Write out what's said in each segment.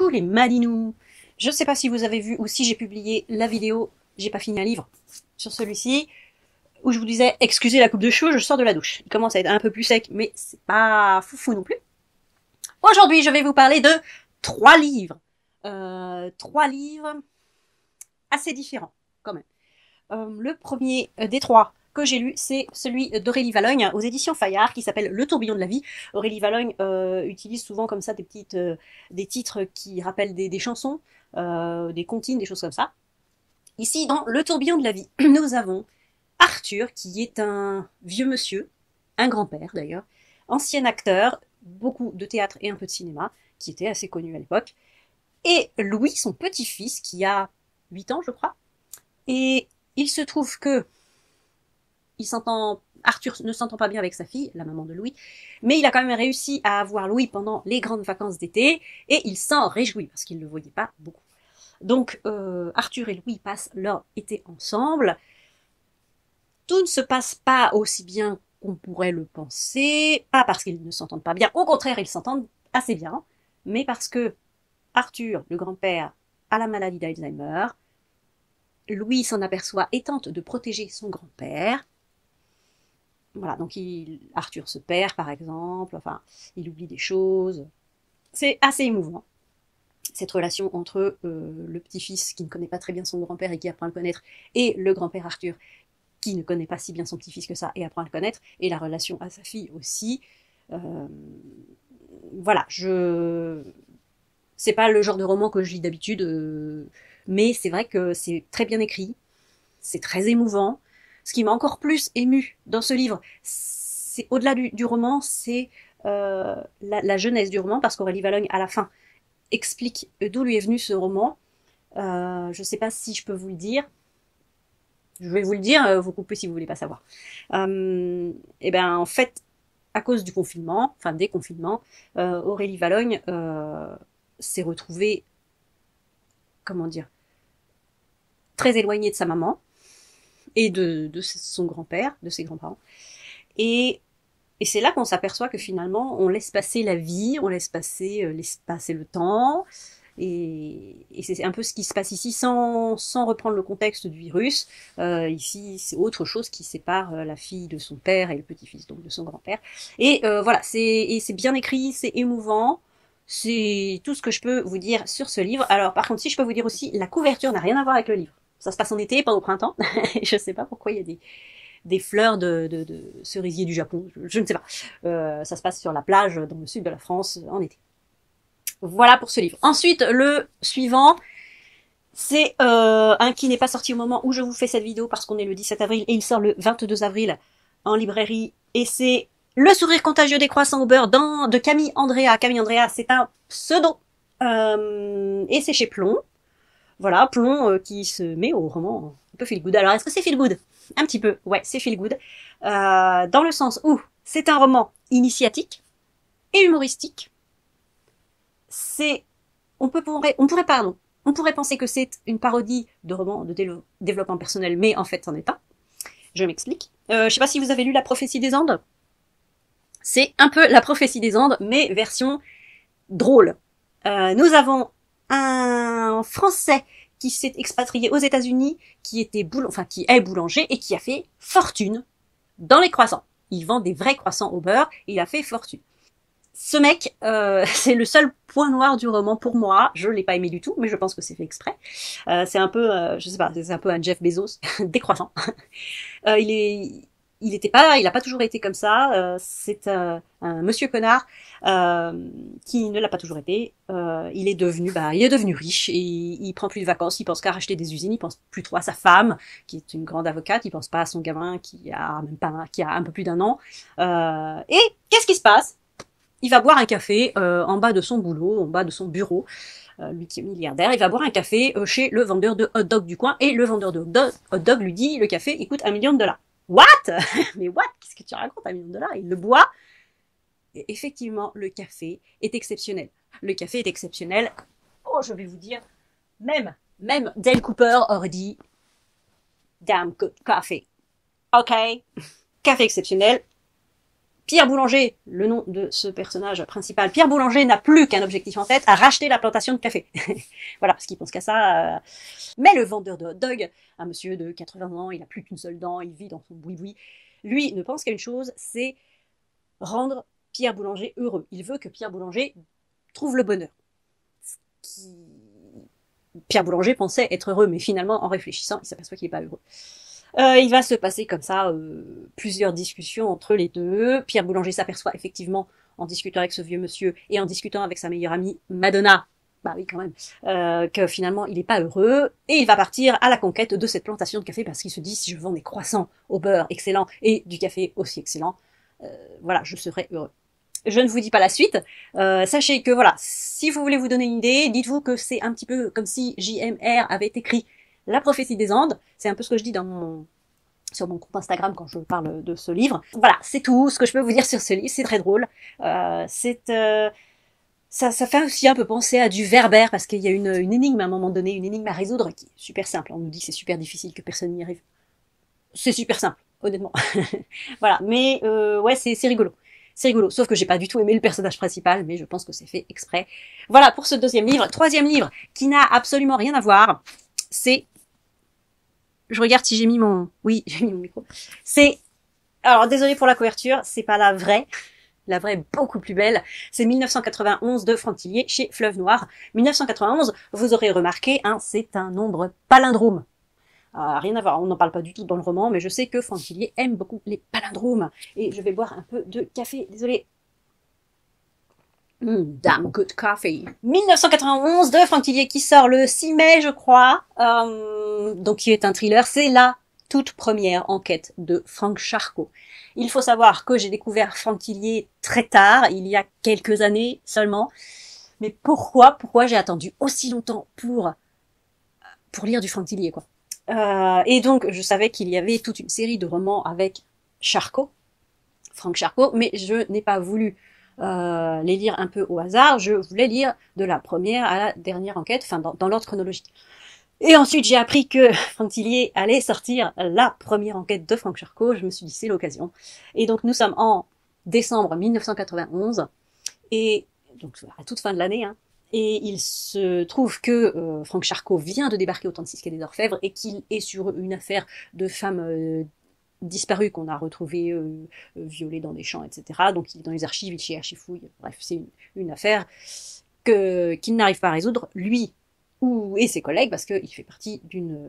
Coucou les Malinous. Je ne sais pas si vous avez vu ou si j'ai publié la vidéo, j'ai pas fini un livre sur celui-ci, où je vous disais, excusez la coupe de cheveux, je sors de la douche. Il commence à être un peu plus sec, mais c'est pas foufou non plus. Aujourd'hui, je vais vous parler de 3 livres. 3 livres assez différents, quand même. Le premier des 3 que j'ai lu, c'est celui d'Aurélie Valognes aux éditions Fayard, qui s'appelle Le tourbillon de la vie. Aurélie Valognes utilise souvent comme ça des titres qui rappellent des chansons, des comptines, des choses comme ça. Ici, dans Le tourbillon de la vie, nous avons Arthur, qui est un vieux monsieur, un grand-père d'ailleurs, ancien acteur, beaucoup de théâtre et un peu de cinéma, qui était assez connu à l'époque, et Louis, son petit-fils, qui a 8 ans, je crois. Et il se trouve que Arthur ne s'entend pas bien avec sa fille, la maman de Louis, mais il a quand même réussi à avoir Louis pendant les grandes vacances d'été, et il s'en réjouit, parce qu'il ne le voyait pas beaucoup. Donc Arthur et Louis passent leur été ensemble. Tout ne se passe pas aussi bien qu'on pourrait le penser, pas parce qu'ils ne s'entendent pas bien, au contraire, ils s'entendent assez bien, mais parce que Arthur, le grand-père, a la maladie d'Alzheimer, Louis s'en aperçoit et tente de protéger son grand-père. Voilà, donc Arthur se perd, par exemple, enfin, il oublie des choses. C'est assez émouvant, cette relation entre le petit-fils qui ne connaît pas très bien son grand-père et qui apprend à le connaître, et le grand-père Arthur qui ne connaît pas si bien son petit-fils que ça et apprend à le connaître, et la relation à sa fille aussi. Voilà, c'est pas le genre de roman que je lis d'habitude, mais c'est vrai que c'est très bien écrit, c'est très émouvant. Ce qui m'a encore plus ému dans ce livre, c'est au-delà du roman, c'est la jeunesse du roman, parce qu'Aurélie Valognes, à la fin, explique d'où lui est venu ce roman. Je sais pas si je peux vous le dire. Je vais vous le dire, vous coupez si vous voulez pas savoir. Et ben en fait, à cause du confinement, enfin des confinements, Aurélie Valognes s'est retrouvée, comment dire, très éloignée de sa maman et de son grand-père, de ses grands-parents. Et c'est là qu'on s'aperçoit que finalement, on laisse passer la vie, on laisse passer le temps. Et c'est un peu ce qui se passe ici, sans reprendre le contexte du virus. Ici, c'est autre chose qui sépare la fille de son père et le petit-fils, donc de son grand-père. Et voilà, c'est bien écrit, c'est émouvant. C'est tout ce que je peux vous dire sur ce livre. Alors par contre, si je peux vous dire aussi, la couverture n'a rien à voir avec le livre. Ça se passe en été, pas au printemps. Je sais pas pourquoi il y a des fleurs de cerisier du Japon, je ne sais pas. Ça se passe sur la plage dans le sud de la France en été. Voilà pour ce livre. Ensuite, le suivant, c'est un qui n'est pas sorti au moment où je vous fais cette vidéo parce qu'on est le 17 avril et il sort le 22 avril en librairie. Et c'est Le sourire contagieux des croissants au beurre de Camille Andrea. Camille Andrea, c'est un pseudo. Et c'est chez Plon. Voilà, Plon qui se met au roman un peu feel good. Alors, est-ce que c'est feel good? Un petit peu, ouais, c'est feel good. Dans le sens où c'est un roman initiatique et humoristique. On pourrait penser que c'est une parodie de roman de développement personnel, mais en fait, c'en est pas. Je m'explique. Je sais pas si vous avez lu La prophétie des Andes. C'est un peu La prophétie des Andes, mais version drôle. Nous avons un Français qui s'est expatrié aux États-Unis, qui est boulanger et qui a fait fortune dans les croissants. Il vend des vrais croissants au beurre, et il a fait fortune. Ce mec, c'est le seul point noir du roman pour moi. Je l'ai pas aimé du tout, mais je pense que c'est fait exprès. C'est un peu, je sais pas, c'est un peu un Jeff Bezos des croissants. Il a pas toujours été comme ça. C'est un monsieur connard qui ne l'a pas toujours été. Il est devenu riche et il prend plus de vacances. Il pense qu'à racheter des usines. Il pense plus trop à sa femme, qui est une grande avocate. Il pense pas à son gamin qui a un peu plus d'1 an. Et qu'est-ce qui se passe? Il va boire un café en bas de son boulot, en bas de son bureau. Lui qui est milliardaire, il va boire un café chez le vendeur de hot dog du coin et le vendeur de hot dog lui dit le café il coûte $1 million. What? Mais what? Qu'est-ce que tu racontes, $1 million? Il le boit. Et effectivement, le café est exceptionnel. Le café est exceptionnel. Oh, je vais vous dire, même Dale Cooper aurait dit damn good coffee. Ok. Café exceptionnel. Pierre Boulanger, le nom de ce personnage principal, Pierre Boulanger n'a plus qu'un objectif en tête, à racheter la plantation de café. Voilà, parce qu'il pense qu'à ça. Mais le vendeur de hot dog, un monsieur de 80 ans, il a plus qu'une seule dent, il vit dans son boui-boui, lui ne pense qu'à une chose, c'est rendre Pierre Boulanger heureux. Il veut que Pierre Boulanger trouve le bonheur. Pierre Boulanger pensait être heureux, mais finalement, en réfléchissant, il s'aperçoit qu'il n'est pas heureux. Il va se passer comme ça plusieurs discussions entre les deux. Pierre Boulanger s'aperçoit effectivement, en discutant avec ce vieux monsieur et en discutant avec sa meilleure amie Madonna, bah oui quand même, que finalement il n'est pas heureux, et il va partir à la conquête de cette plantation de café parce qu'il se dit, si je vends des croissants au beurre excellent et du café aussi excellent, voilà, je serai heureux. Je ne vous dis pas la suite. Sachez que voilà, si vous voulez vous donner une idée, dites-vous que c'est un petit peu comme si JMR avait écrit La prophétie des Andes. C'est un peu ce que je dis sur mon compte Instagram quand je parle de ce livre. Voilà, c'est tout ce que je peux vous dire sur ce livre. C'est très drôle. Ça fait aussi un peu penser à du Werber parce qu'il y a une énigme à un moment donné, une énigme à résoudre qui est super simple. On nous dit que c'est super difficile, que personne n'y arrive. C'est super simple, honnêtement. Voilà, mais ouais, c'est rigolo. C'est rigolo, sauf que j'ai pas du tout aimé le personnage principal, mais je pense que c'est fait exprès. Voilà pour ce deuxième livre. Troisième livre, qui n'a absolument rien à voir, c'est... Je regarde si j'ai mis mon... Oui, j'ai mis mon micro. C'est... Alors, désolé pour la couverture, c'est pas la vraie est beaucoup plus belle. C'est 1991 de Franck Tillier chez Fleuve Noir. 1991, vous aurez remarqué, hein, c'est un nombre palindrome. Rien à voir, on n'en parle pas du tout dans le roman, mais je sais que Franck Tillier aime beaucoup les palindromes. Et je vais boire un peu de café, désolé. Damn good coffee. 1991 de Franck Tillier qui sort le 6 mai, je crois. Donc qui est un thriller, c'est la toute première enquête de Franck Charcot. Il faut savoir que j'ai découvert Franck Tillier très tard, il y a quelques années seulement. Mais pourquoi j'ai attendu aussi longtemps pour lire du Franck Tillier, quoi. Et donc, je savais qu'il y avait toute une série de romans avec Charcot, Franck Charcot, mais je n'ai pas voulu les lire un peu au hasard. Je voulais lire de la première à la dernière enquête, enfin dans l'ordre chronologique. Et ensuite, j'ai appris que Franck Tillier allait sortir la première enquête de Franck Charcot. Je me suis dit, c'est l'occasion. Et donc, nous sommes en décembre 1991, et donc à toute fin de l'année, hein. Et il se trouve que Franck Charcot vient de débarquer au 36 quai des Orfèvres et qu'il est sur une affaire de femme disparue qu'on a retrouvée violée dans des champs, etc. Donc il est dans les archives, il cherche, il fouille. Bref, c'est une affaire qu'il n'arrive pas à résoudre, lui et ses collègues, parce qu'il fait partie d'une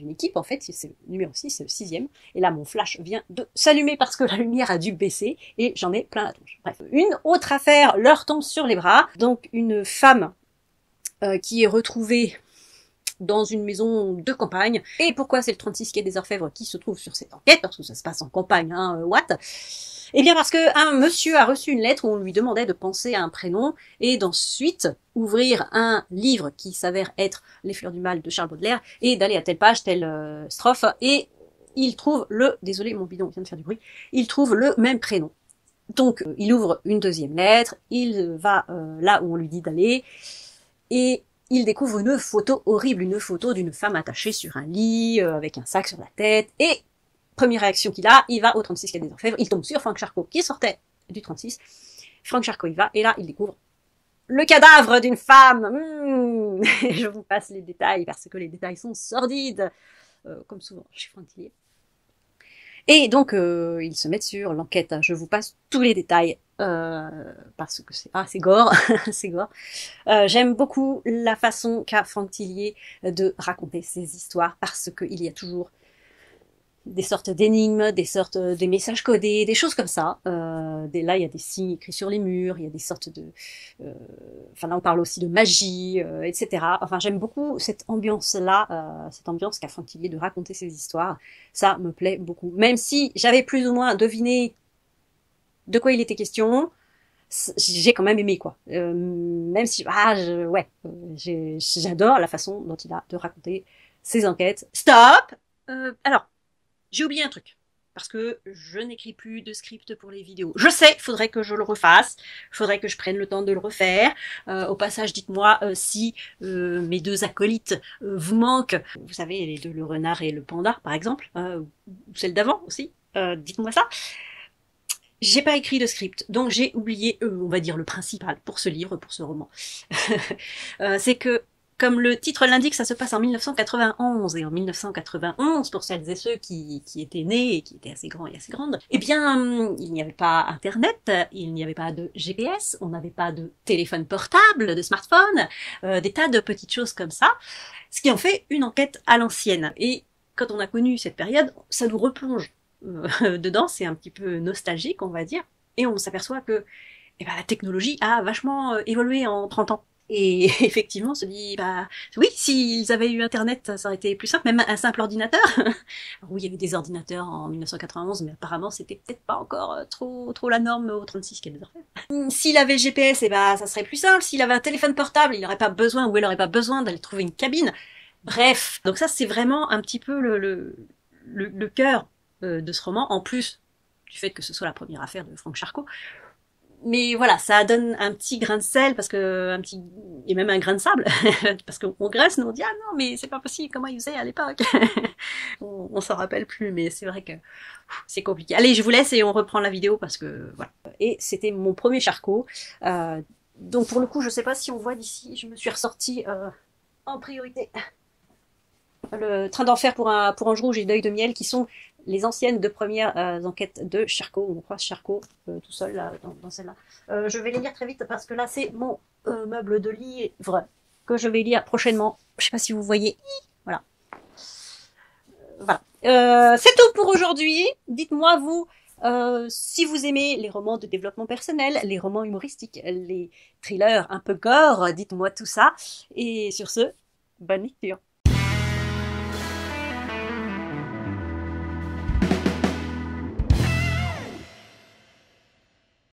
équipe, en fait, c'est le numéro 6, c'est le 6e, et là mon flash vient de s'allumer parce que la lumière a dû baisser, et j'en ai plein la tronche. Bref, une autre affaire leur tombe sur les bras, donc une femme qui est retrouvée dans une maison de campagne. Et pourquoi c'est le 36 quai des Orfèvres qui se trouve sur cette enquête? Parce que ça se passe en campagne, hein, what? Eh bien parce que un monsieur a reçu une lettre où on lui demandait de penser à un prénom et d'ensuite ouvrir un livre qui s'avère être Les Fleurs du Mal de Charles Baudelaire et d'aller à telle page, telle strophe, et il trouve désolé mon bidon vient de faire du bruit, il trouve le même prénom. Donc il ouvre une deuxième lettre, il va là où on lui dit d'aller, et il découvre une photo horrible, une photo d'une femme attachée sur un lit, avec un sac sur la tête, et première réaction qu'il a, il va au 36 quai des Orfèvres, il tombe sur Franck Charcot qui sortait du 36, Franck Charcot y va, et là il découvre le cadavre d'une femme. Je vous passe les détails, parce que les détails sont sordides, comme souvent chez Franck Tillier. Et donc, ils se mettent sur l'enquête. Je vous passe tous les détails, parce que c'est gore, c'est gore. J'aime beaucoup la façon qu'a Franck Tillier de raconter ses histoires, parce qu'il y a toujours des sortes d'énigmes, des messages codés, des choses comme ça. Là, il y a des signes écrits sur les murs, il y a des sortes de... là, on parle aussi de magie, etc. Enfin, j'aime beaucoup cette ambiance-là, cette ambiance qu'a Franck Tillier de raconter ses histoires. Ça me plaît beaucoup. Même si j'avais plus ou moins deviné de quoi il était question, j'ai quand même aimé, quoi. Même si... j'adore la façon dont il a de raconter ses enquêtes. Stop. Alors... J'ai oublié un truc, parce que je n'écris plus de script pour les vidéos. Je sais, faudrait que je le refasse, faudrait que je prenne le temps de le refaire. Au passage, dites-moi si mes deux acolytes vous manquent. Vous savez, les deux, le renard et le panda, par exemple, ou celle d'avant aussi. Dites-moi ça. J'ai pas écrit de script, donc j'ai oublié, on va dire, le principal pour ce livre, pour ce roman. C'est que, comme le titre l'indique, ça se passe en 1991, et en 1991, pour celles et ceux qui étaient nés et qui étaient assez grands et assez grandes, eh bien, il n'y avait pas Internet, il n'y avait pas de GPS, on n'avait pas de téléphone portable, de smartphone, des tas de petites choses comme ça, ce qui en fait une enquête à l'ancienne. Et quand on a connu cette période, ça nous replonge dedans, c'est un petit peu nostalgique, on va dire, et on s'aperçoit que eh ben, la technologie a vachement évolué en 30 ans. Et effectivement, on se dit, bah oui, s'ils avaient eu Internet, ça aurait été plus simple, même un simple ordinateur. Alors oui, il y avait des ordinateurs en 1991, mais apparemment, c'était peut-être pas encore trop la norme au 36 qu'elle désormais. S'il avait le GPS, eh ben, ça serait plus simple. S'il avait un téléphone portable, il n'aurait pas besoin, ou elle n'aurait pas besoin d'aller trouver une cabine. Bref, donc ça, c'est vraiment un petit peu le cœur de ce roman, en plus du fait que ce soit la première affaire de Frank Charcot. Mais voilà, ça donne un petit grain de sel, parce que un petit, et même un grain de sable, parce qu'on graisse, nous on dit ah non mais c'est pas possible, comment ils faisaient à l'époque. On s'en rappelle plus, mais c'est vrai que c'est compliqué. Allez, je vous laisse et on reprend la vidéo parce que voilà. Et c'était mon premier Charcot. Donc pour le coup, je sais pas si on voit d'ici, je me suis ressortie en priorité le Train d'enfer pour Ange Rouge et Deuil de miel, qui sont les anciennes deux premières enquêtes de Charcot. On croise Charcot tout seul là, dans celle-là. Je vais les lire très vite parce que là c'est mon meuble de livre que je vais lire prochainement. Je sais pas si vous voyez. Voilà. Voilà. C'est tout pour aujourd'hui. Dites-moi vous si vous aimez les romans de développement personnel, les romans humoristiques, les thrillers un peu gore. Dites-moi tout ça. Et sur ce, bonne lecture.